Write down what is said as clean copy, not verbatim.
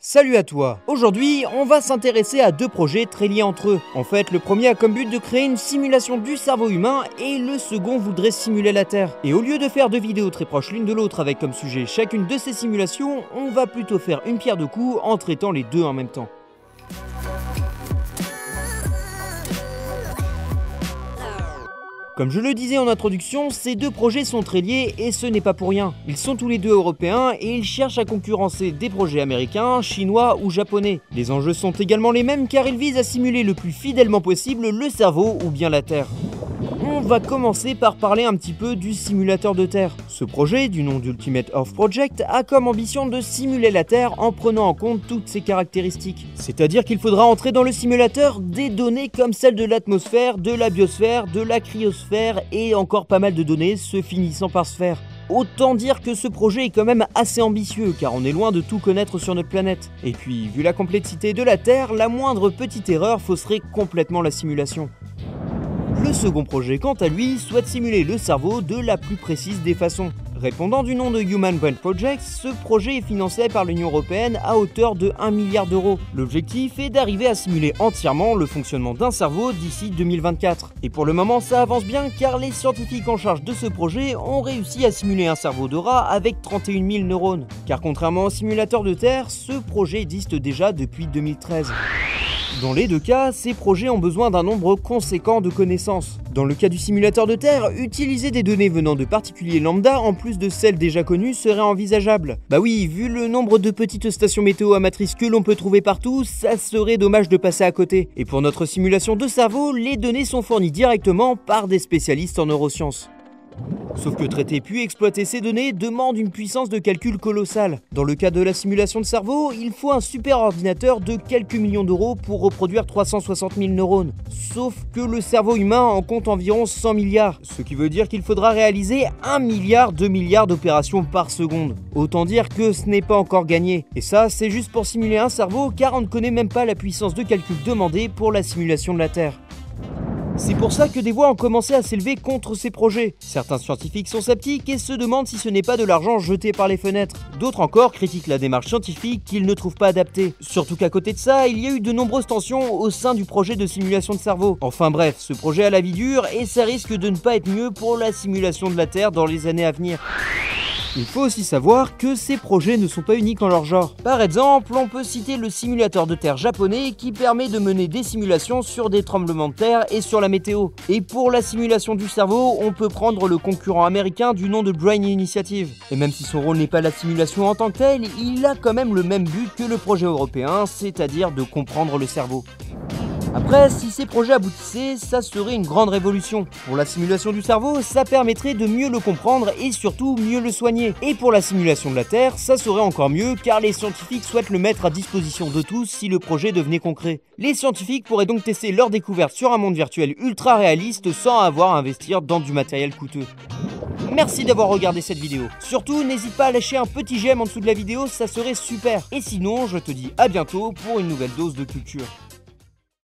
Salut à toi! Aujourd'hui, on va s'intéresser à deux projets très liés entre eux. En fait, le premier a comme but de créer une simulation du cerveau humain et le second voudrait simuler la Terre. Et au lieu de faire deux vidéos très proches l'une de l'autre avec comme sujet chacune de ces simulations, on va plutôt faire une pierre deux coups en traitant les deux en même temps. Comme je le disais en introduction, ces deux projets sont très liés et ce n'est pas pour rien. Ils sont tous les deux européens et ils cherchent à concurrencer des projets américains, chinois ou japonais. Les enjeux sont également les mêmes car ils visent à simuler le plus fidèlement possible le cerveau ou bien la Terre. On va commencer par parler un petit peu du simulateur de Terre. Ce projet, du nom d'Ultimate Earth Project, a comme ambition de simuler la Terre en prenant en compte toutes ses caractéristiques. C'est-à-dire qu'il faudra entrer dans le simulateur des données comme celles de l'atmosphère, de la biosphère, de la cryosphère et encore pas mal de données se finissant par sphère. Autant dire que ce projet est quand même assez ambitieux car on est loin de tout connaître sur notre planète. Et puis, vu la complexité de la Terre, la moindre petite erreur fausserait complètement la simulation. Le second projet, quant à lui, souhaite simuler le cerveau de la plus précise des façons. Répondant du nom de Human Brain Project, ce projet est financé par l'Union Européenne à hauteur de 1 milliard d'euros. L'objectif est d'arriver à simuler entièrement le fonctionnement d'un cerveau d'ici 2024. Et pour le moment, ça avance bien car les scientifiques en charge de ce projet ont réussi à simuler un cerveau de rat avec 31 000 neurones. Car contrairement au simulateur de Terre, ce projet existe déjà depuis 2013. Dans les deux cas, ces projets ont besoin d'un nombre conséquent de connaissances. Dans le cas du simulateur de Terre, utiliser des données venant de particuliers lambda en plus de celles déjà connues serait envisageable. Bah oui, vu le nombre de petites stations météo amatrices que l'on peut trouver partout, ça serait dommage de passer à côté. Et pour notre simulation de cerveau, les données sont fournies directement par des spécialistes en neurosciences. Sauf que traiter puis exploiter ces données demande une puissance de calcul colossale. Dans le cas de la simulation de cerveau, il faut un super ordinateur de quelques millions d'euros pour reproduire 360 000 neurones. Sauf que le cerveau humain en compte environ 100 milliards, ce qui veut dire qu'il faudra réaliser 1 milliard, 2 milliards d'opérations par seconde. Autant dire que ce n'est pas encore gagné. Et ça, c'est juste pour simuler un cerveau car on ne connaît même pas la puissance de calcul demandée pour la simulation de la Terre. C'est pour ça que des voix ont commencé à s'élever contre ces projets. Certains scientifiques sont sceptiques et se demandent si ce n'est pas de l'argent jeté par les fenêtres. D'autres encore critiquent la démarche scientifique qu'ils ne trouvent pas adaptée. Surtout qu'à côté de ça, il y a eu de nombreuses tensions au sein du projet de simulation de cerveau. Enfin bref, ce projet a la vie dure et ça risque de ne pas être mieux pour la simulation de la Terre dans les années à venir. Il faut aussi savoir que ces projets ne sont pas uniques en leur genre. Par exemple, on peut citer le simulateur de Terre japonais qui permet de mener des simulations sur des tremblements de terre et sur la météo. Et pour la simulation du cerveau, on peut prendre le concurrent américain du nom de Brain Initiative. Et même si son rôle n'est pas la simulation en tant que telle, il a quand même le même but que le projet européen, c'est-à-dire de comprendre le cerveau. Après, si ces projets aboutissaient, ça serait une grande révolution. Pour la simulation du cerveau, ça permettrait de mieux le comprendre et surtout mieux le soigner. Et pour la simulation de la Terre, ça serait encore mieux car les scientifiques souhaitent le mettre à disposition de tous si le projet devenait concret. Les scientifiques pourraient donc tester leur découverte sur un monde virtuel ultra réaliste sans avoir à investir dans du matériel coûteux. Merci d'avoir regardé cette vidéo. Surtout, n'hésite pas à lâcher un petit j'aime en dessous de la vidéo, ça serait super. Et sinon, je te dis à bientôt pour une nouvelle dose de culture.